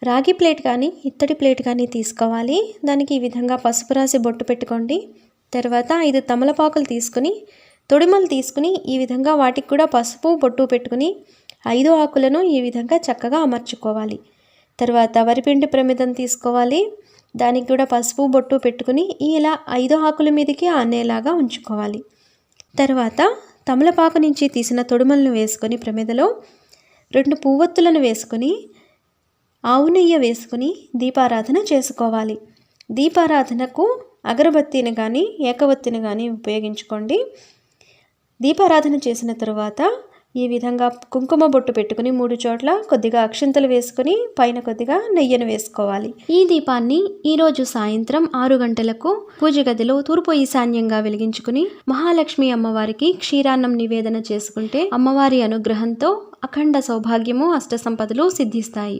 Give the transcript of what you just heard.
రాగి ప్లేట్ కానీ ఇత్తడి ప్లేట్ కానీ తీసుకోవాలి. దానికి ఈ విధంగా పసుపు రాసి బొట్టు పెట్టుకోండి. తర్వాత 5 తమలపాకులు తీసుకుని తొడిమలు తీసుకుని ఈ విధంగా వాటికి కూడా పసుపు బొట్టు పెట్టుకుని 5 ఆకులను ఈ విధంగా చక్కగా అమర్చుకోవాలి. తర్వాత వరిపిండి ప్రమిదం తీసుకోవాలి. దానికి కూడా పసుపు బొట్టు పెట్టుకుని ఇలా 5 ఆకుల మీదకి ఆనేలాగా ఉంచుకోవాలి. తర్వాత తమలపాకు నుంచి తీసిన తొడిమలను వేసుకొని ప్రమిదలో 2 పువ్వొత్తులను వేసుకొని ఆవు నెయ్యి వేసుకుని దీపారాధన చేసుకోవాలి. దీపారాధనకు అగరబత్తిని కానీ ఏకవత్తిని కానీ ఉపయోగించుకోండి. దీపారాధన చేసిన తర్వాత ఈ విధంగా కుంకుమ బొట్టు పెట్టుకుని 3 చోట్ల కొద్దిగా అక్షింతలు వేసుకుని పైన కొద్దిగా నెయ్యిని వేసుకోవాలి. ఈ దీపాన్ని ఈరోజు సాయంత్రం 6 గంటలకు పూజ గదిలో తూర్పు ఈశాన్యంగా వెలిగించుకుని మహాలక్ష్మి అమ్మవారికి క్షీరాన్నం నివేదన చేసుకుంటే అమ్మవారి అనుగ్రహంతో అఖండ సౌభాగ్యము అష్ట సంపదలు సిద్ధిస్తాయి.